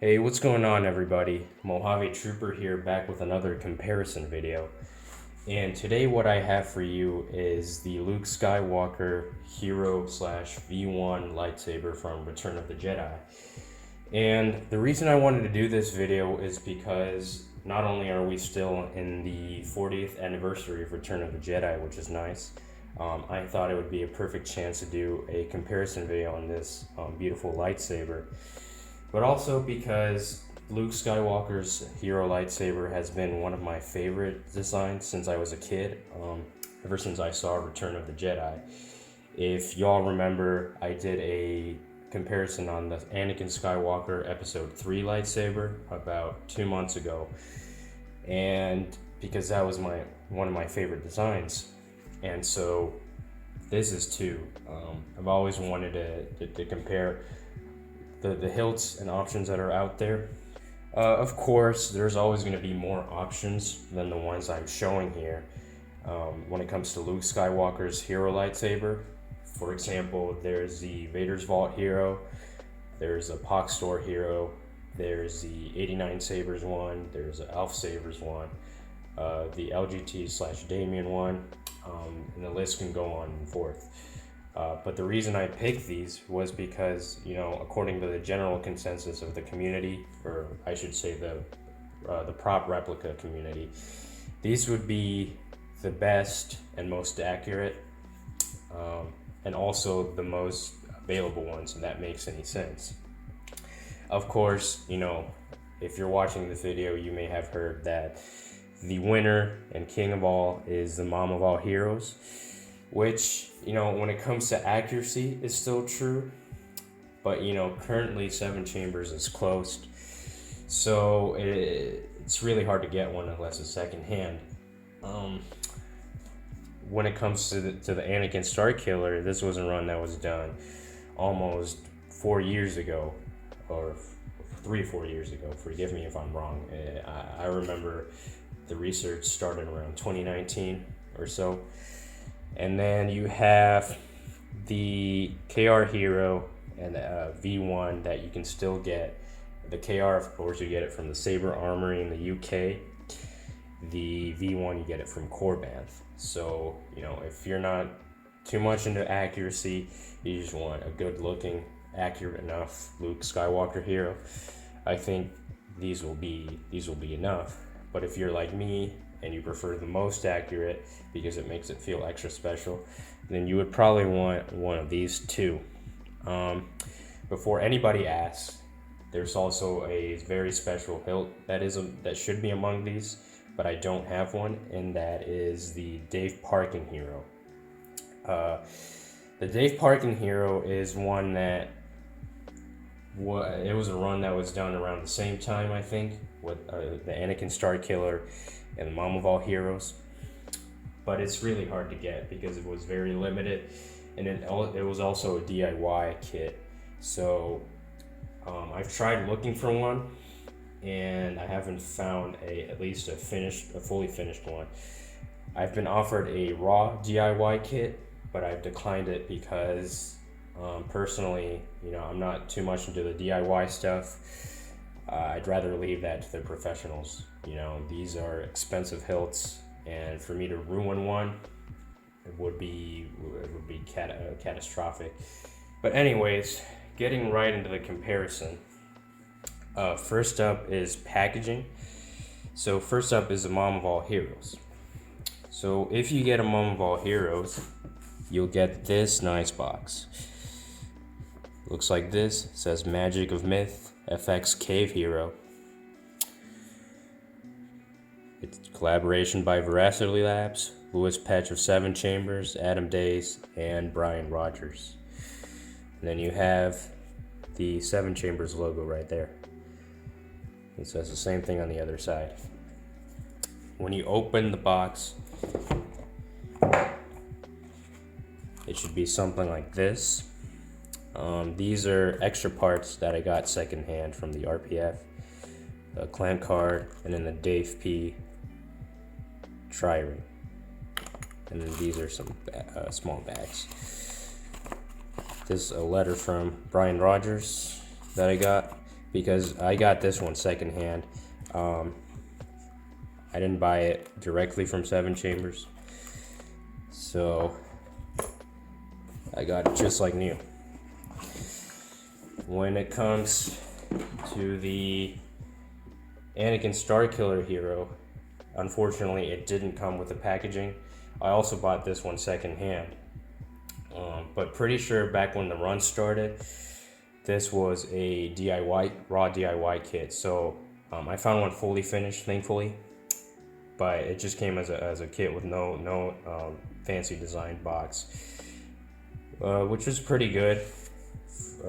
Hey, what's going on, everybody? Mojave Trooper here, back with another comparison video. And today what I have for you is the Luke Skywalker Hero slash V1 lightsaber from Return of the Jedi. And the reason I wanted to do this video is because not only are we still in the 40th anniversary of Return of the Jedi, which is nice, I thought it would be a perfect chance to do a comparison video on this beautiful lightsaber. But also because Luke Skywalker's hero lightsaber has been one of my favorite designs since I was a kid, ever since I saw Return of the Jedi. If y'all remember, I did a comparison on the Anakin Skywalker Episode 3 lightsaber about 2 months ago, and because that was one of my favorite designs, and so this is too. I've always wanted to compare the hilts and options that are out there. Of course, there's always going to be more options than the ones I'm showing here. When it comes to Luke Skywalker's hero lightsaber, for example, there's the Vader's Vault Hero, there's a Pox Store Hero, there's the 89 Sabers one, there's the Alf Sabers one, the LGT / Damien one, and the list can go on and forth. But the reason I picked these was because, according to the general consensus of the community, or I should say the prop replica community, these would be the best and most accurate, and also the most available ones, if that makes any sense. Of course, if you're watching the video, you may have heard that the winner and king of all is the mom of all heroes, which, when it comes to accuracy, is still true. But, currently 7 chambers is closed. So it's really hard to get one unless it's secondhand. When it comes to the Anakin Starkiller, this was a run that was done almost 4 years ago, or 3 or 4 years ago. Forgive me if I'm wrong. I remember the research started around 2019 or so. And then you have the KR Hero and V1 that you can still get. The KR, of course, you get it from the Saber Armory in the UK. The V1, you get it from Korbanth. So, if you're not too much into accuracy, you just want a good looking, accurate enough Luke Skywalker hero, I think these will be enough. But if you're like me and you prefer the most accurate because it makes it feel extra special, then you would probably want one of these two. Before anybody asks, there's also a very special hilt that should be among these, but I don't have one, and that is the Dave Parkin Hero. The Dave Parkin Hero is one that it was a run that was done around the same time, I think, with the Anakin Starkiller and the Mom of All Heroes. But it's really hard to get because it was very limited, and it was also a DIY kit. So I've tried looking for one, and I haven't found a fully finished one. I've been offered a raw DIY kit, but I've declined it because personally, I'm not too much into the DIY stuff. I'd rather leave that to the professionals. These are expensive hilts, and for me to ruin one, it would be catastrophic. But anyways, getting right into the comparison. First up is packaging. So first up is the Mom of All Heroes. So if you get a Mom of All Heroes, you'll get this nice box. Looks like this. It says Magic of Myth FX Cave Hero. It's a collaboration by Veracity Labs, Louis Petch of 7 Chambers, Adam Days, and Brian Rogers. And then you have the 7 Chambers logo right there. It says the same thing on the other side. When you open the box, it should be something like this. These are extra parts that I got secondhand from the RPF, a clamp card, and then the Dave P tri-ring. And then these are some small bags. This is a letter from Brian Rogers that I got. because I got this one secondhand. I didn't buy it directly from Seven Chambers, so I got it just like new. When it comes to the Anakin Starkiller Hero, unfortunately it didn't come with the packaging. I also bought this one secondhand, but pretty sure back when the run started, this was a DIY, raw DIY kit. So I found one fully finished, thankfully, but it just came as a kit with no fancy designed box, which was pretty good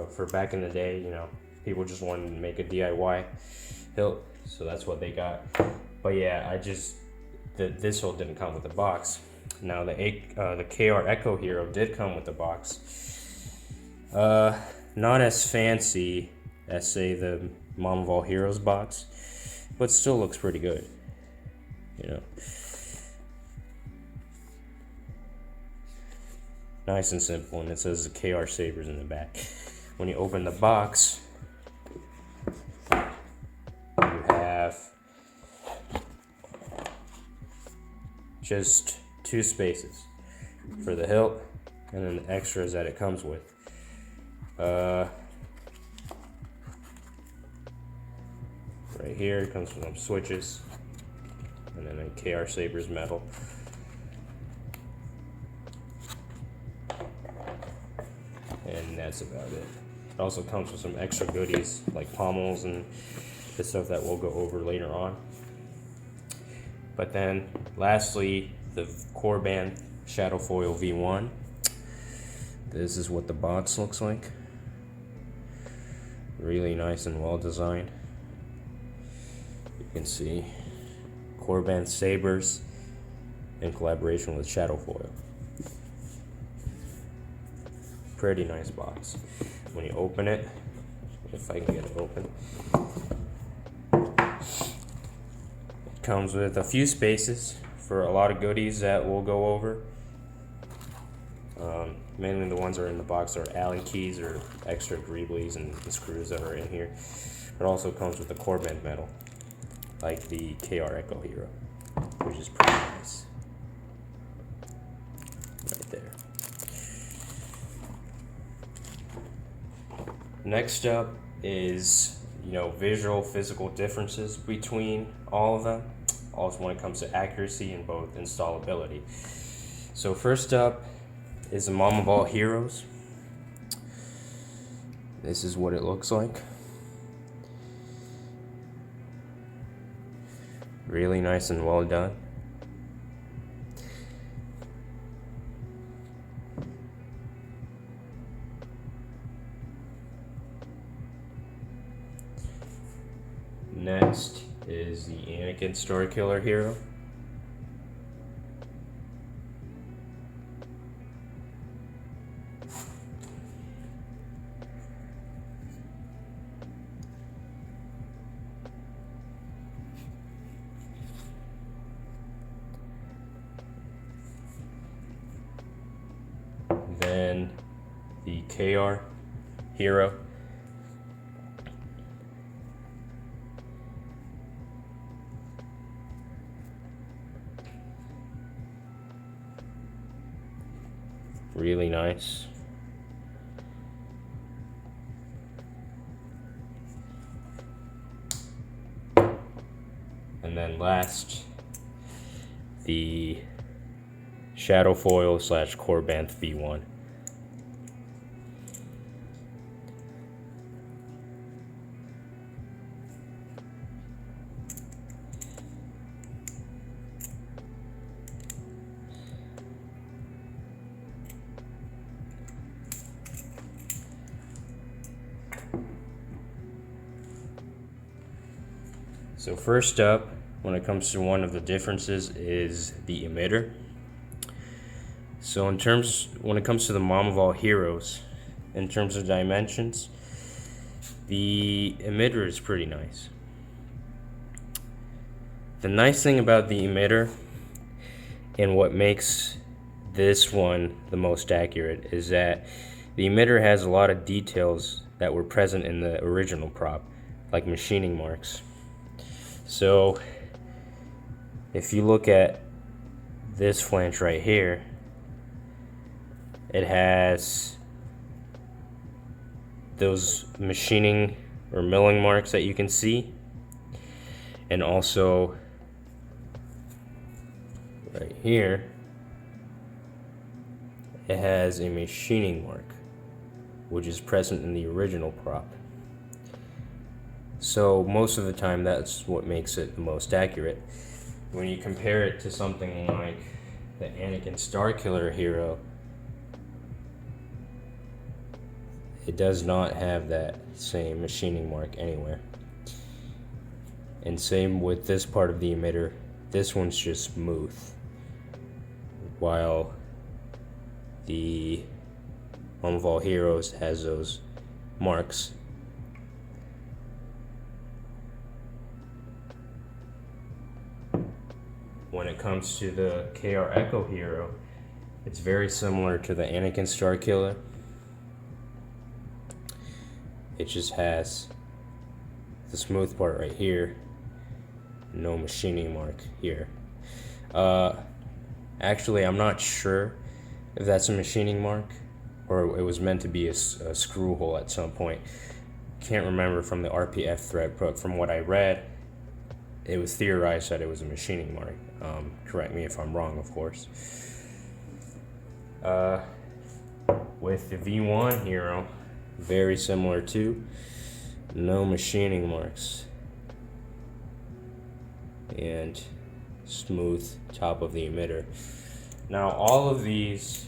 for back in the day. You know, people just wanted to make a DIY hilt, so that's what they got. But yeah, this hilt didn't come with the box. Now the KR Echo Hero did come with the box. Not as fancy as, say, the Mom of All Heroes box, but still looks pretty good, you know. Nice and simple, and it says the krsabers in the back. When you open the box, you have just 2 spaces for the hilt and then the extras that it comes with. Right here it comes with some switches and then a krsabers metal. And that's about it. It also comes with some extra goodies like pommels and the stuff that we'll go over later on. But then lastly, the Korbanth Shadowfoil VeeOne. This is what the box looks like. Really nice and well designed. You can see Korbanth sabers in collaboration with Shadowfoil. Pretty nice box. When you open it, if I can get it open, it comes with a few spaces for a lot of goodies that we'll go over. Mainly the ones that are in the box are Allen keys or extra greeblies and the screws that are in here. It also comes with the Korbanth metal, like the KR Echo Hero, which is pretty nice. Right there. Next up is, you know, visual, physical differences between all of them. Also when it comes to accuracy and both installability. So first up is the Mom of All Heroes. This is what it looks like. Really nice and well done. Next is the Anakin Starkiller Hero. Then the KR Hero. Really nice. And then last, the Shadowfoil / Korbanth VeeOne. So first up, when it comes to one of the differences, is the Emitter. So when it comes to the Mom of All Heroes, in terms of dimensions, the Emitter is pretty nice. The nice thing about the Emitter, and what makes this one the most accurate, is that the Emitter has a lot of details that were present in the original prop. like machining marks. So if you look at this flange right here, it has those machining or milling marks that you can see, and also right here it has a machining mark which is present in the original prop. So most of the time that's what makes it the most accurate. When you compare it to something like the Anakin Starkiller Hero, it does not have that same machining mark anywhere. And same with this part of the emitter, this one's just smooth, while the MoM of all heroes has those marks. When it comes to the KR Echo Hero, it's very similar to the Anakin Starkiller. It just has the smooth part right here, no machining mark here. Actually, I'm not sure if that's a machining mark or it was meant to be a screw hole at some point. Can't remember from the RPF thread, but from what I read, it was theorized that it was a machining mark. Correct me if I'm wrong, of course. With the VeeOne Hero, very similar too. No machining marks. And smooth top of the emitter. Now all of these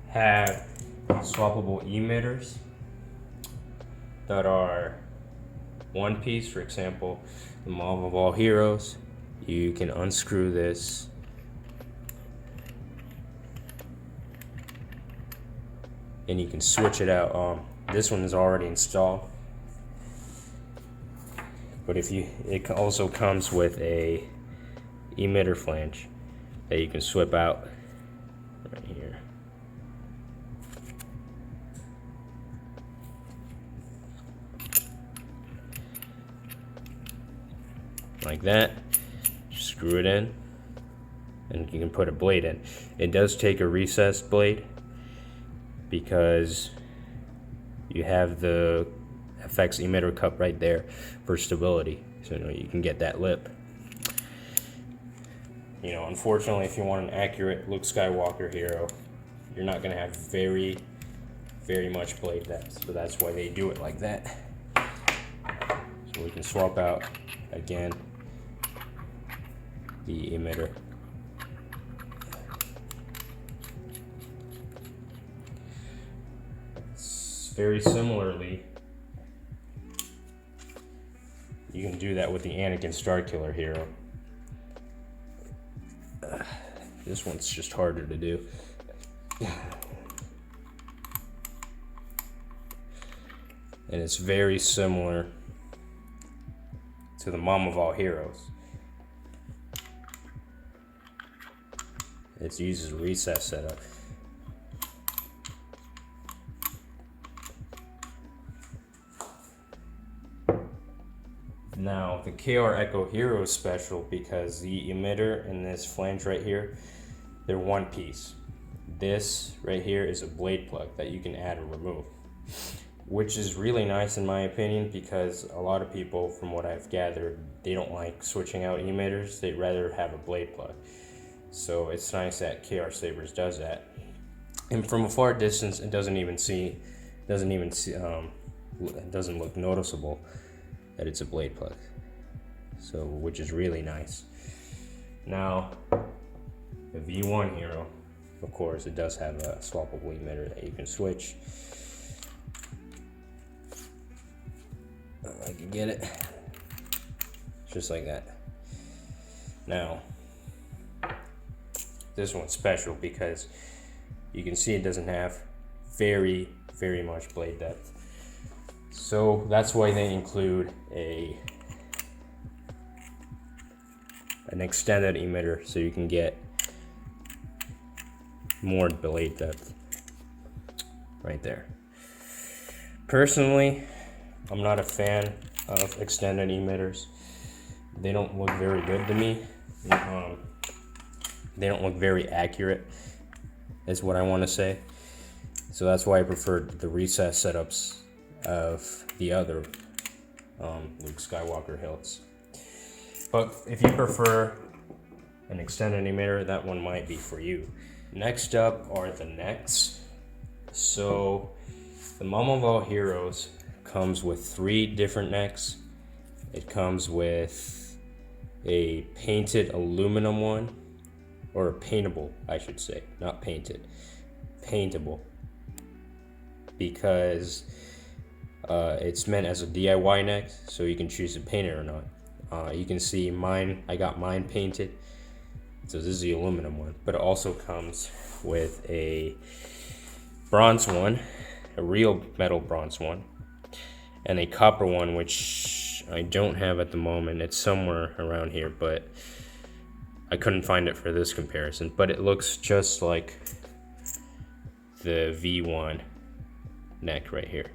have swappable emitters that are one piece. For example, the MoM of all heroes, you can unscrew this and you can switch it out. This one is already installed, but it also comes with a emitter flange that you can swap out right here. Like that. Just screw it in and you can put a blade in. It does take a recessed blade because you have the FX emitter cup right there for stability, so you can get that lip. Unfortunately, if you want an accurate Luke Skywalker hero, you're not going to have very much blade depth, so that's why they do it like that. So we can swap out again the emitter. Very similarly, you can do that with the Anakin Starkiller Hero. This one's just harder to do. And it's very similar to the MoM of all heroes. It uses a recess setup. Now, the KR Echo Hero is special because the emitter and this flange right here, they're one piece. This right here is a blade plug that you can add or remove, which is really nice in my opinion, because a lot of people, from what I've gathered, they don't like switching out emitters. They'd rather have a blade plug. So it's nice that krsabers does that. And from a far distance, it doesn't look noticeable that it's a blade plug, so which is really nice. Now, the VeeOne Hero, of course, it does have a swappable emitter that you can switch. I can get it just like that. Now, this one's special because you can see it doesn't have very much blade depth. So that's why they include an extended emitter, so you can get more blade depth right there. Personally, I'm not a fan of extended emitters. They don't look very good to me. They don't look very accurate, is what I want to say. So that's why I preferred the recess setups of the other Luke Skywalker hilts. But if you prefer an extended emitter, that one might be for you. Next up are the necks. So the MoM of all heroes comes with 3 different necks. It comes with a painted aluminum one, or paintable, I should say, not painted, paintable, because it's meant as a DIY neck, so you can choose to paint it or not. You can see mine, I got mine painted, so this is the aluminum one, but it also comes with a bronze one, a real metal bronze one, and a copper one, which I don't have at the moment. It's somewhere around here, but I couldn't find it for this comparison. But it looks just like the VeeOne neck right here.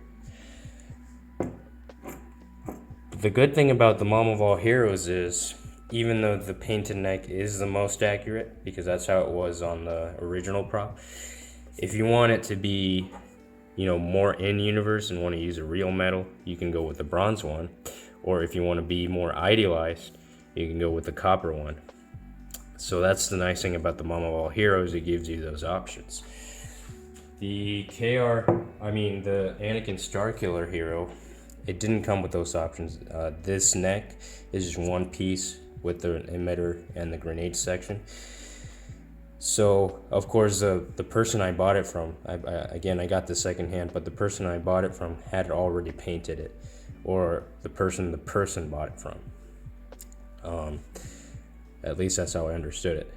The good thing about the MoM of all heroes is, even though the painted neck is the most accurate, because that's how it was on the original prop, if you want it to be, you know, more in universe and want to use a real metal, you can go with the bronze one. Or if you want to be more idealized, you can go with the copper one. So that's the nice thing about the MoM of all heroes, it gives you those options. The Anakin Starkiller Hero, it didn't come with those options. This neck is just one piece with the emitter and the grenade section. So, of course, the person I bought it from, I got this secondhand, but the person I bought it from had already painted it, or the person bought it from. At least that's how I understood it.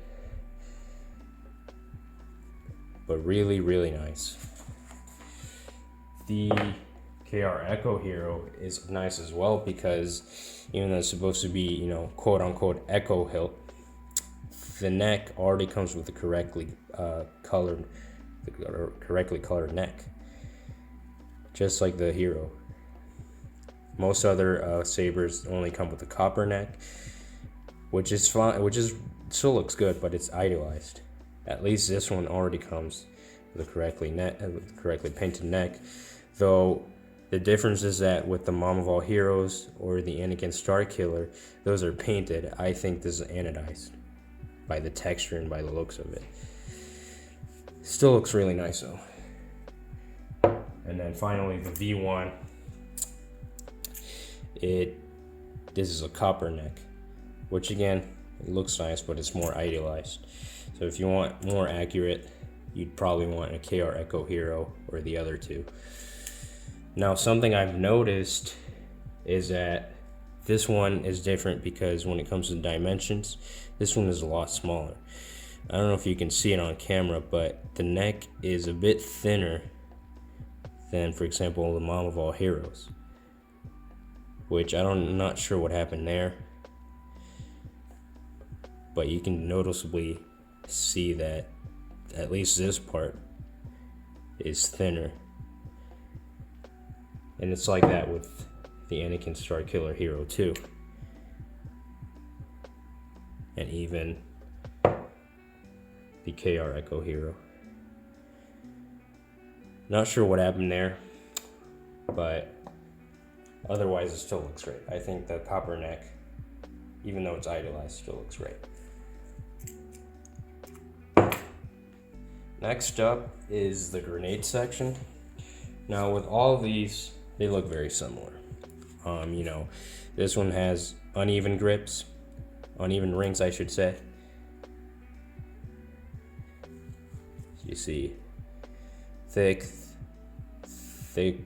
But really, really nice. The Echo Hero is nice as well, because even though it's supposed to be, you know, quote unquote Echo hilt, the neck already comes with the correctly colored neck, just like the hero. Most other sabers only come with a copper neck, which is fine, still looks good, but it's idealized. At least this one already comes with a correctly painted neck, though. The difference is that with the MoM of all heroes or the Anakin Starkiller, those are painted. I think this is anodized by the texture and by the looks of it. Still looks really nice though. And then finally the VeeOne. This is a copper neck, which again, it looks nice, but it's more idealized. So if you want more accurate, you'd probably want a Echo Hero or the other two. Now, something I've noticed is that this one is different, because when it comes to dimensions, this one is a lot smaller. I don't know if you can see it on camera, but the neck is a bit thinner than, for example, the MoM of all heroes, which I'm not sure what happened there, but you can noticeably see that at least this part is thinner. And it's like that with the Anakin Starkiller Hero too. And even the Echo Hero. Not sure what happened there, but otherwise it still looks great. I think the copper neck, even though it's idealized, still looks great. Next up is the grenade section. Now with all of these, they look very similar. You know, this one has uneven grips, uneven rings, I should say. You see, thick, thin,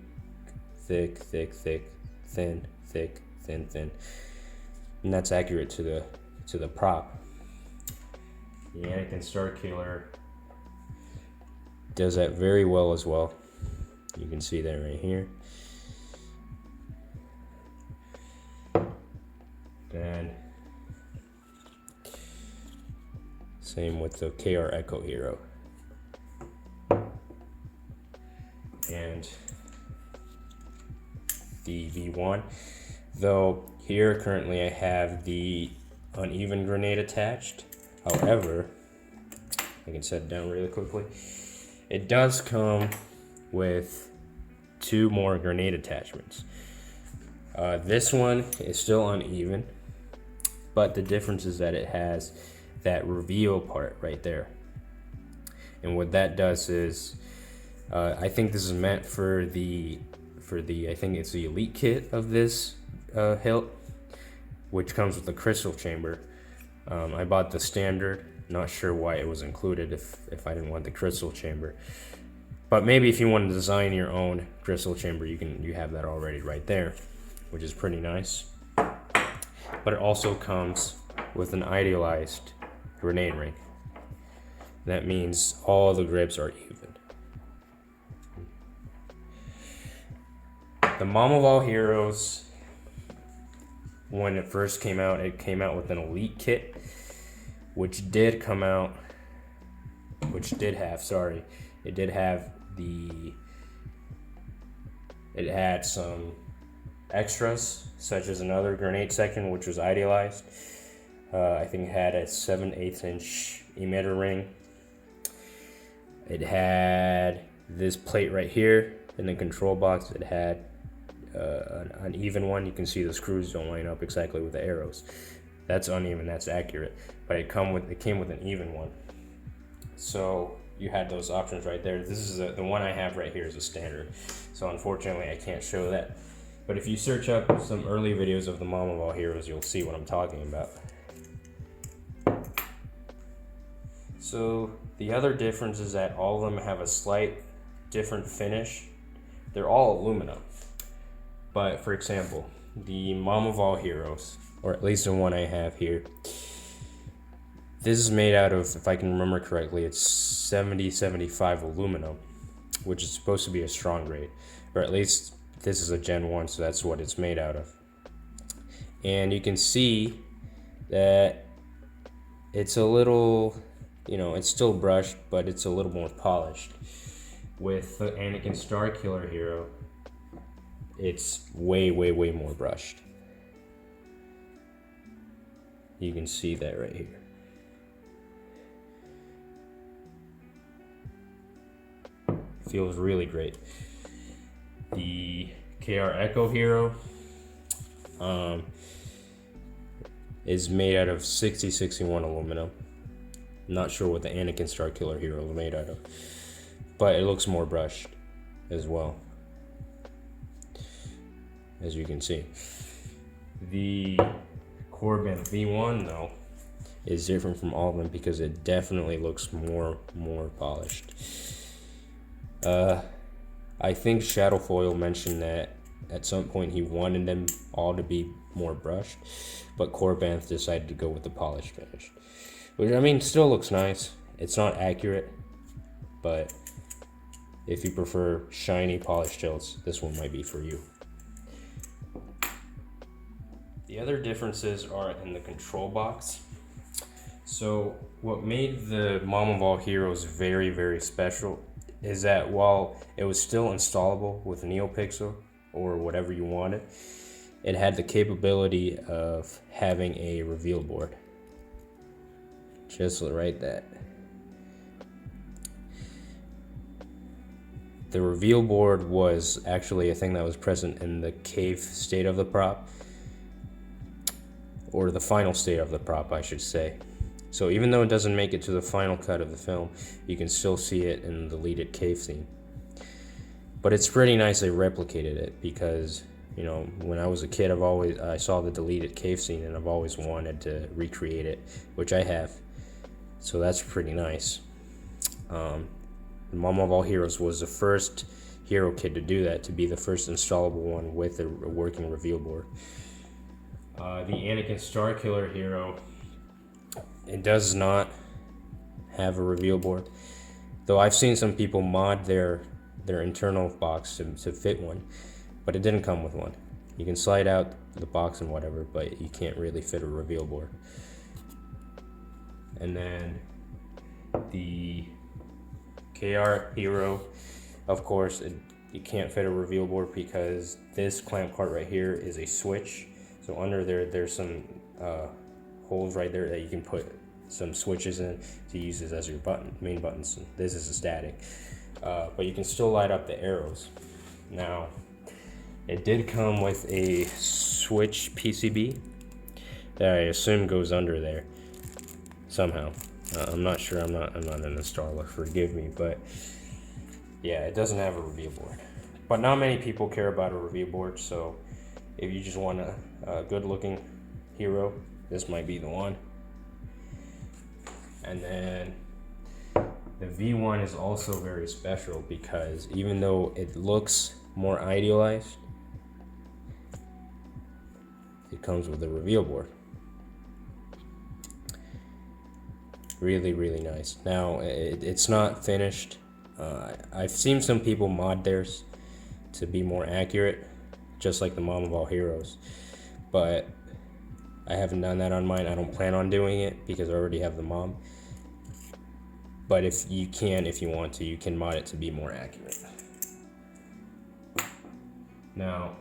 and that's accurate to the prop. The Anakin Starkiller does that very well as well. You can see that right here. Then same with the Echo Hero. And the VeeOne. Though here currently I have the uneven grenade attached. However, I can set it down really quickly. It does come with 2 more grenade attachments. This one is still uneven, but the difference is that it has that reveal part right there. And what that does is, I think this is meant for the I think it's the elite kit of this hilt, which comes with the crystal chamber. I bought the standard, not sure why it was included if I didn't want the crystal chamber. But maybe if you want to design your own crystal chamber, you have that already right there, which is pretty nice. But it also comes with an idealized grenade ring. That means all the grips are even. The MoM of all heroes, when it first came out, it came out with an elite kit, which did have it had some extras, such as another grenade section, which was idealized. I think it had a 7/8 inch emitter ring. It had this plate right here in the control box. It had an even one. You can see the screws don't line up exactly with the arrows. That's uneven, that's accurate. But it came with an even one. So you had those options right there. This is the one I have right here is a standard. So unfortunately I can't show that. But if you search up some early videos of the MoM of all heroes, you'll see what I'm talking about. So the other difference is that all of them have a slight different finish. They're all aluminum. But for example, the MoM of all heroes, or at least the one I have here, this is made out of, if I can remember correctly, it's 70-75 aluminum, which is supposed to be a strong grade, or at least this is a Gen 1, so that's what it's made out of. And you can see that it's a little, it's still brushed, but it's a little more polished. With the Anakin Starkiller Hero, it's way more brushed. You can see that right here. It feels really great. The Echo Hero is made out of 60-61 aluminum. Not sure what the Anakin Starkiller Hero is made out of, but it looks more brushed as well, as you can see. The Korbanth VeeOne though is different from all of them because it definitely looks more polished. I think Shadowfoil mentioned that at some point he wanted them all to be more brushed, but Korbanth decided to go with the polished finish, which I mean still looks nice. It's not accurate, but if you prefer shiny polished hilts, this one might be for you. The other differences are in the control box. So what made the MoM of all heroes very special is that while it was still installable with NeoPixel or whatever you wanted, it had the capability of having a reveal board. Just right that. The reveal board was actually a thing that was present in the cave state of the prop, or the final state of the prop, I should say. So even though it doesn't make it to the final cut of the film, you can still see it in the deleted cave scene. But it's pretty nice they replicated it because, when I was a kid, I saw the deleted cave scene and I've always wanted to recreate it, which I have. So that's pretty nice. The MoM of all heroes was the first hero kit to do that, to be the first installable one with a working reveal board. The Anakin Starkiller Hero, it does not have a reveal board, though I've seen some people mod their internal box to fit one, but it didn't come with one. You can slide out the box and whatever, but you can't really fit a reveal board. And then the KR Hero, of course, you can't fit a reveal board because this clamp part right here is a switch. So under there, there's some holes right there that you can put some switches in to use this as your main buttons. This is a static, but you can still light up the arrows. Now, it did come with a switch PCB that I assume goes under there somehow. I'm not sure. I'm not an installer. Forgive me, but yeah, it doesn't have a reveal board. But not many people care about a reveal board, so if you just want a good-looking hero, this might be the one. And then the V1 is also very special because even though it looks more idealized, it comes with a reveal board. Really, really nice. Now, it's not finished. I've seen some people mod theirs to be more accurate, just like the mom of all heroes. But I haven't done that on mine. I don't plan on doing it because I already have the mom. But if you want to, you can mod it to be more accurate. Now,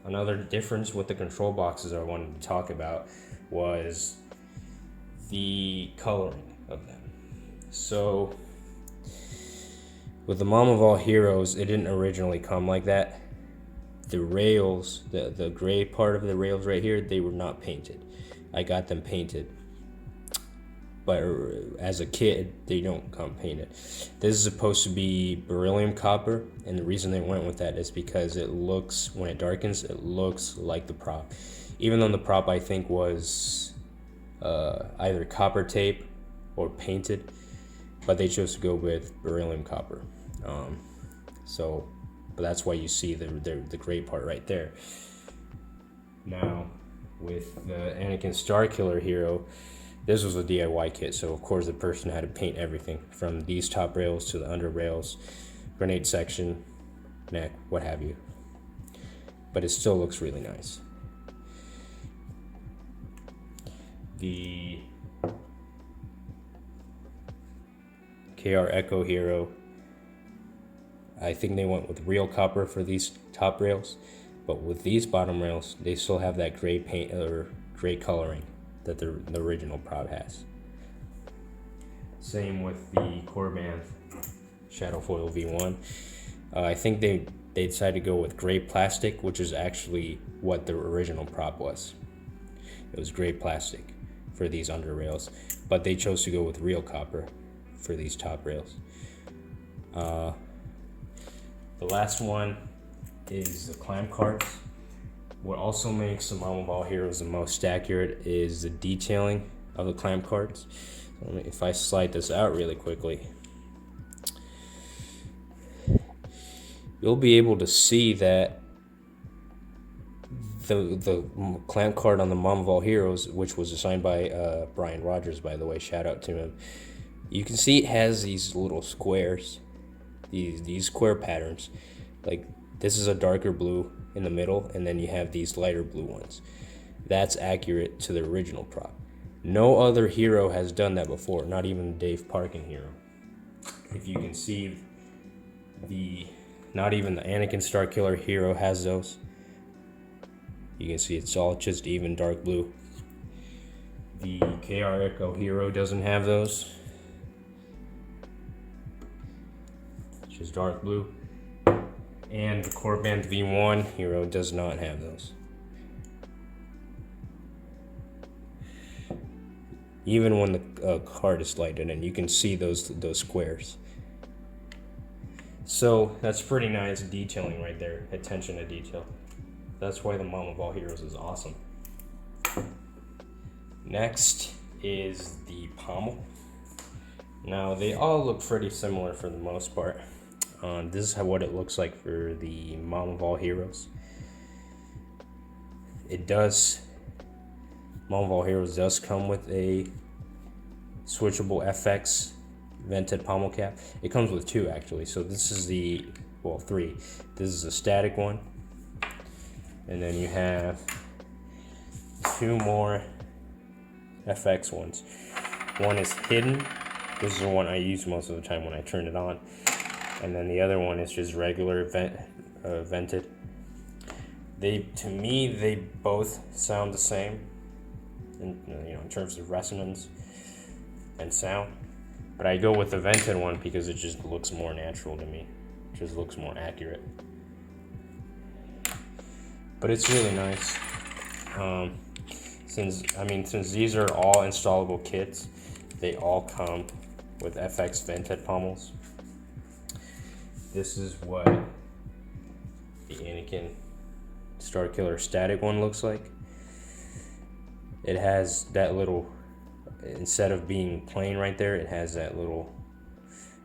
another difference with the control boxes I wanted to talk about was the coloring of them. So, with the mom of all heroes, it didn't originally come like that. The rails, the gray part of the rails right here, they were not painted. I got them painted. But as a kid, they don't come painted. This is supposed to be beryllium copper, and the reason they went with that is because it looks, when it darkens, it looks like the prop. Even though the prop, I think, was either copper tape or painted, but they chose to go with beryllium copper. But that's why you see the gray part right there. Now, with the Anakin Starkiller Hero, this was a DIY kit, so of course the person had to paint everything from these top rails to the under rails, grenade section, neck, what have you. But it still looks really nice. The KR Echo Hero, I think they went with real copper for these top rails, but with these bottom rails, they still have that gray paint or gray coloring that the original prop has. Same with the Korbanth Shadowfoil VeeOne. I think they decided to go with gray plastic, which is actually what the original prop was. It was gray plastic for these under rails, but they chose to go with real copper for these top rails. The last one is the clamp cards. What also makes the Mom of All Heroes the most accurate is the detailing of the clamp cards. So if I slide this out really quickly, you'll be able to see that the clamp card on the Mom of All Heroes, which was designed by Brian Rogers, by the way, shout out to him. You can see it has these little squares, these square patterns. Like, this is a darker blue in the middle, and then you have these lighter blue ones. That's accurate to the original prop. No other hero has done that before, not even Dave Parkin hero. If you can see, not even the Anakin Starkiller Hero has those. You can see it's all just even dark blue. The KR Echo Hero doesn't have those. It's just dark blue. And the Korbanth VeeOne Hero does not have those. Even when the card is lighted in, you can see those squares. So that's pretty nice detailing right there. Attention to detail. That's why the Mom of All Heroes is awesome. Next is the Pommel. Now they all look pretty similar for the most part. This is what it looks like for the Mom of All Heroes. Mom of All Heroes does come with a switchable FX vented pommel cap. It comes with two actually. So this is three. This is a static one. And then you have two more FX ones. One is hidden. This is the one I use most of the time when I turn it on. And then the other one is just regular vented. to me, they both sound the same, in terms of resonance and sound. But I go with the vented one because it just looks more natural to me. It just looks more accurate. But it's really nice. Since these are all installable kits, they all come with FX vented pommels. This is what the Anakin Starkiller static one looks like. It has that little, instead of being plain right there, it has that little,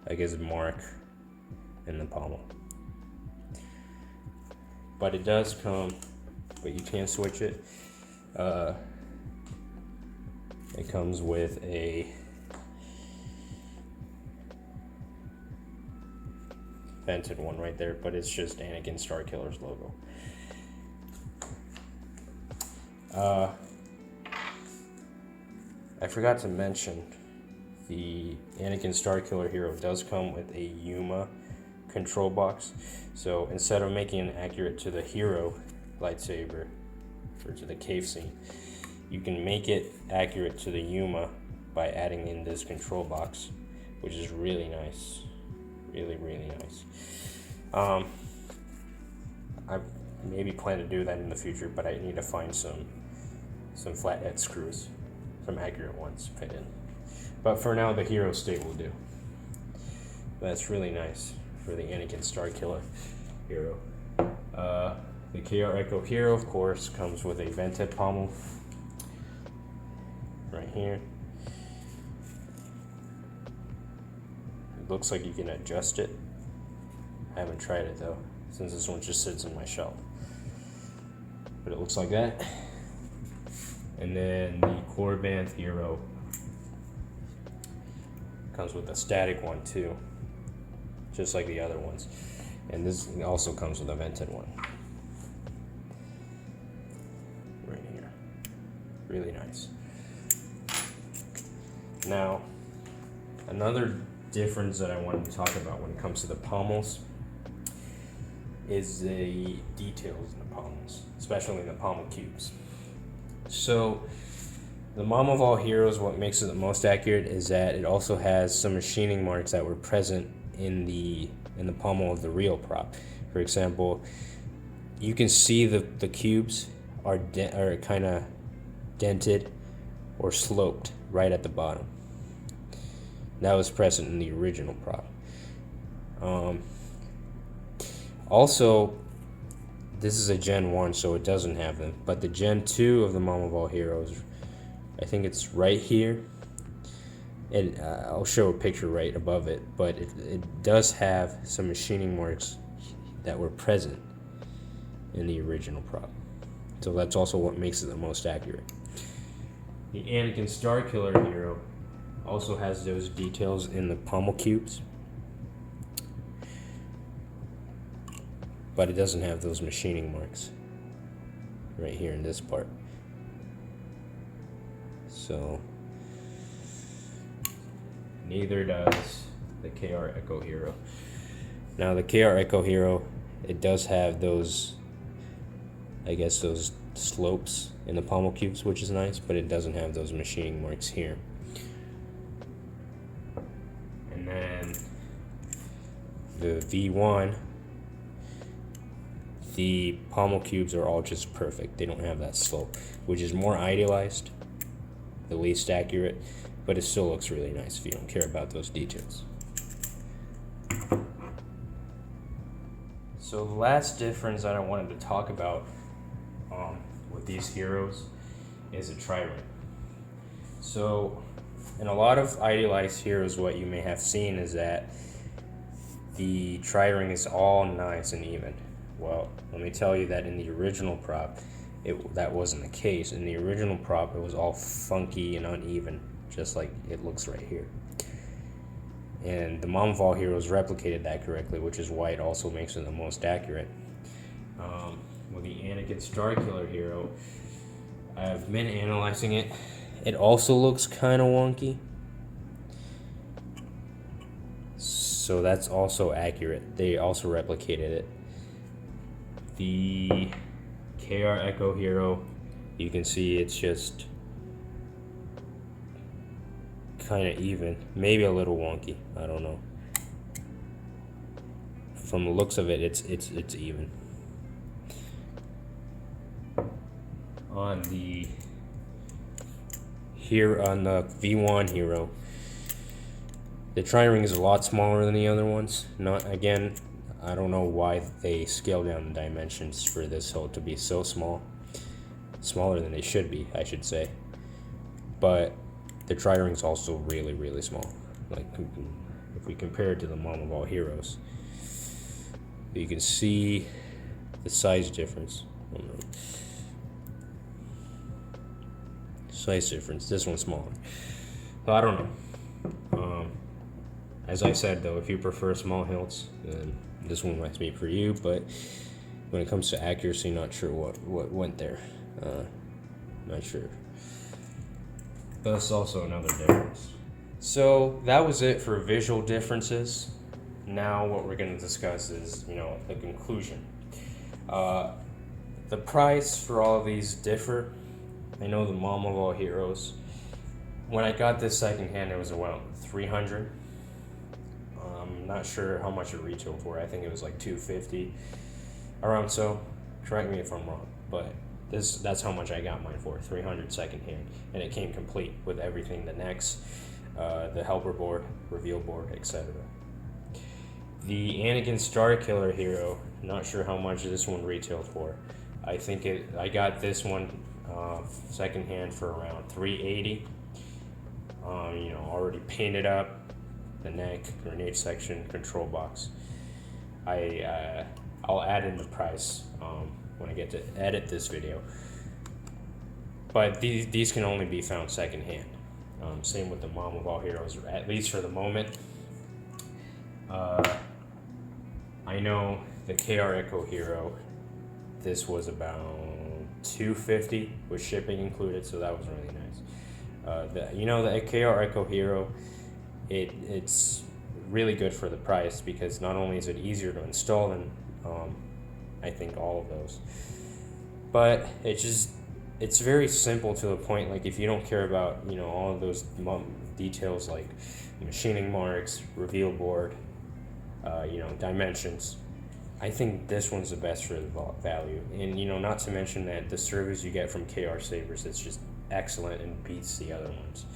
I guess, mark in the pommel. But it does come, but you can't switch it. It comes with a vented one right there, but it's just Anakin Starkiller's logo. I forgot to mention, the Anakin Starkiller Hero does come with a Yuma control box. So instead of making it accurate to the hero lightsaber, or to the cave scene, you can make it accurate to the Yuma by adding in this control box, which is really nice. Really, really nice. I maybe plan to do that in the future, but I need to find some flathead screws, some accurate ones to fit in. But for now, the hero state will do. That's really nice for the Anakin Starkiller Hero. The KR Echo Hero, of course, comes with a vented pommel right here. It looks like you can adjust it. I haven't tried it though, since this one just sits in my shelf. But it looks like that. And then the Korbanth Hero comes with a static one too, just like the other ones. And this also comes with a vented one. Right here. Really nice. Now, another difference that I wanted to talk about when it comes to the pommels is the details in the pommels, especially in the pommel cubes. So, the Mom of all heroes, what makes it the most accurate is that it also has some machining marks that were present in the pommel of the real prop. For example, you can see the cubes are kind of dented or sloped right at the bottom. That was present in the original prop. Also, this is a Gen 1, so it doesn't have them. But the Gen 2 of the Mom of all heroes, I think it's right here. And I'll show a picture right above it. But it does have some machining marks that were present in the original prop. So that's also what makes it the most accurate. The Anakin Starkiller Hero also has those details in the pommel cubes, but it doesn't have those machining marks right here in this part. So neither does the KR Echo Hero. Now the KR Echo Hero, it does have those, I guess, those slopes in the pommel cubes, which is nice, but it doesn't have those machining marks here. And then the VeeOne, the pommel cubes are all just perfect. They don't have that slope, which is more idealized, the least accurate, but it still looks really nice if you don't care about those details. So the last difference that I wanted to talk about with these heroes is a tri-ring. So in a lot of idealized heroes, what you may have seen is that the tri-ring is all nice and even. Well, let me tell you that in the original prop, that wasn't the case. In the original prop, it was all funky and uneven, just like it looks right here. And the Mom of all heroes replicated that correctly, which is why it also makes it the most accurate. With the Anakin Starkiller Hero, I've been analyzing it. It also looks kind of wonky. So that's also accurate. They also replicated it. The Echo Hero, you can see it's just kind of even, maybe a little wonky, I don't know. From the looks of it, it's even. On the VeeOne Hero, the tri-ring is a lot smaller than the other ones. Again, I don't know why they scaled down the dimensions for this hilt to be so small. Smaller than they should be, I should say. But the tri-ring is also really, really small. Like, if we compare it to the Mom of all heroes, you can see the size difference. Size difference. This one's smaller. But I don't know. As I said, though, if you prefer small hilts, then this one might be for you. But when it comes to accuracy, not sure what went there. Not sure. But that's also another difference. So that was it for visual differences. Now what we're going to discuss is, the conclusion. The price for all of these differ. I know the Mom of all heroes, when I got this secondhand, it was around $300. I'm not sure how much it retailed for. I think it was like $250, around so. Correct me if I'm wrong, but that's how much I got mine for, $300 secondhand, and it came complete with everything: the necks, the helper board, reveal board, etc. The Anakin Starkiller Hero, not sure how much this one retailed for. I got this one secondhand for around $380. Already painted up, the neck, grenade section, control box. I'll add in the price when I get to edit this video. But these can only be found secondhand. Same with the Mom of all heroes, at least for the moment. I know the Echo Hero, this was about $250 with shipping included, so that was really nice. The Echo Hero, it's really good for the price, because not only is it easier to install than I think all of those, but it's very simple to the point. Like, if you don't care about all of those details like machining marks, reveal board, dimensions, I think this one's the best for the value. And not to mention that the service you get from krsabers, it's just excellent and beats the other ones.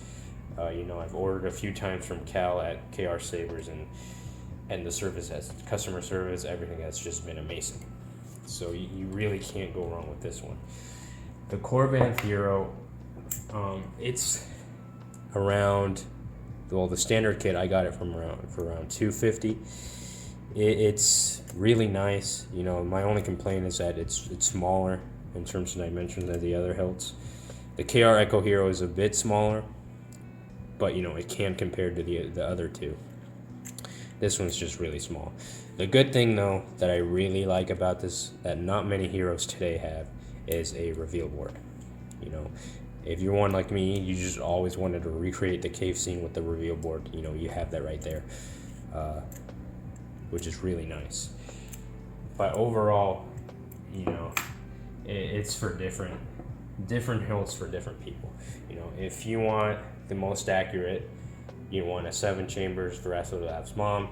I've ordered a few times from Cal at krsabers, and the service, customer service, everything has just been amazing. So you really can't go wrong with this one. The Korbanth Hero, it's around, the standard kit, I got it for around $250. It's really nice. My only complaint is that it's smaller in terms of dimensions than the other hilts. The Echo Hero is a bit smaller, but it can compare to the other two. This one's just really small. The good thing, though, that I really like about this, that not many heroes today have, is a reveal board. If you're one like me, you just always wanted to recreate the cave scene with the reveal board. You have that right there, which is really nice. But overall, it's for different hilts for different people. If you want the most accurate, you want a 7 chambers Veracity Labs MoM.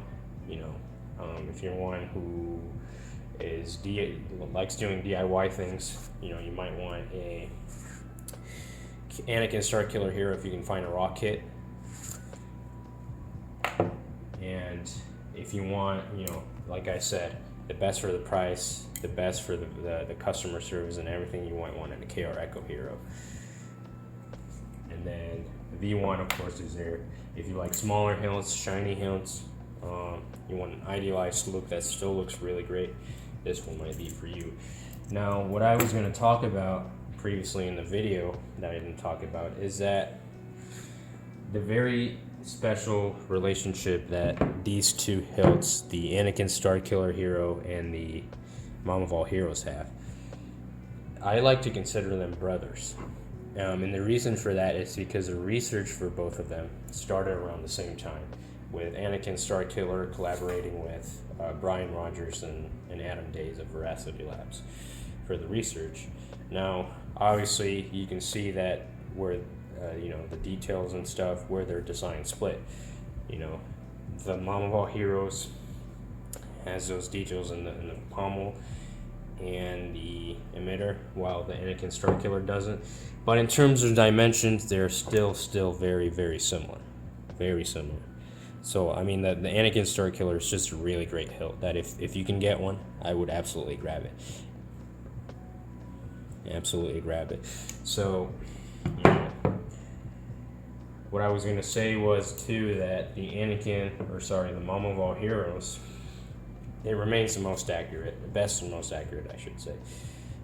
If you're one who likes doing DIY things, you might want a Anakin Starkiller Hero if you can find a raw kit. And if you want, like I said, the best for the price, the best for the customer service and everything, you might want in a Echo Hero. And then the VeeOne, of course, is there. If you like smaller hilts, shiny hilts, you want an idealized look that still looks really great, this one might be for you. Now, what I was going to talk about previously in the video that I didn't talk about is that the very special relationship that these two hilts, the Anakin Starkiller Hero and the Mom of all heroes, have. I like to consider them brothers. And the reason for that is because the research for both of them started around the same time, with Anakin Starkiller collaborating with Brian Rogers and Adam Days of Veracity Labs. for the research. Now, obviously, you can see that where you know, the details and stuff, where their design split. You know, the Mom of all heroes has those details in the pommel and the emitter, while the Anakin Starkiller doesn't. But in terms of dimensions, they're still very, very similar. Very similar. So, I mean, the Anakin Starkiller is just a really great hilt that if you can get one, I would absolutely grab it. Absolutely grab it. So, you know, what I was going to say was, too, that the the Mom of all heroes, it remains the most accurate, the best and most accurate, I should say.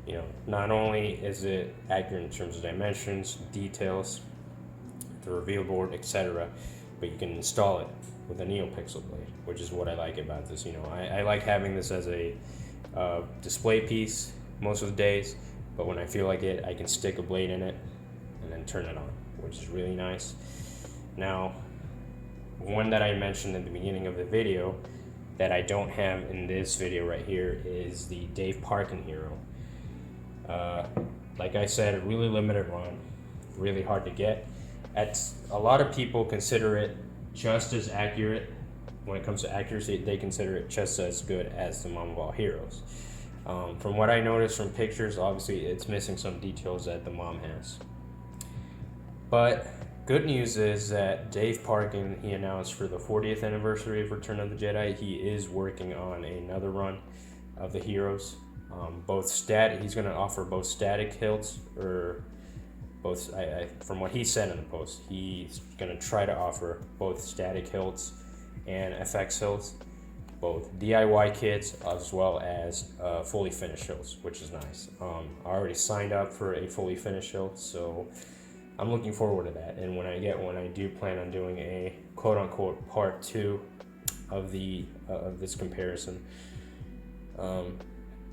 You know, not only is it accurate in terms of dimensions, details, the reveal board, etc., but you can install it with a NeoPixel blade, which is what I like about this. You know, I like having this as a display piece most of the days, but when I feel like it, I can stick a blade in it and then turn it on, which is really nice. Now, one that I mentioned at the beginning of the video that I don't have in this video right here is the Dave Parkin Hero. Like I said, a really limited run, really hard to get. A lot of people consider it just as accurate. When it comes to accuracy, they consider it just as good as the Mom of all heroes. From what I noticed from pictures, obviously it's missing some details that the Mom has. But good news is that Dave Parkin, he announced for the 40th anniversary of Return of the Jedi, he is working on another run of the heroes. He's going to offer both static hilts, or both. From what he said in the post, he's going to try to offer both static hilts and FX hilts, both DIY kits as well as fully finished hilts, which is nice. I already signed up for a fully finished hilt, so I'm looking forward to that. And when I get one, I do plan on doing a quote-unquote part 2 of this comparison,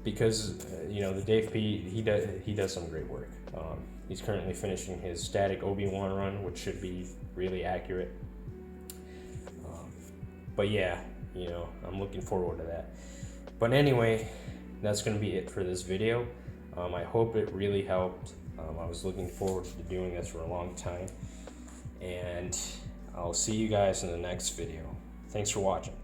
because you know, the Dave P, he does some great work. He's currently finishing his static Obi-Wan run, which should be really accurate. But yeah, you know, I'm looking forward to that. But anyway, that's going to be it for this video. I hope it really helped. I was looking forward to doing this for a long time, and I'll see you guys in the next video. Thanks for watching.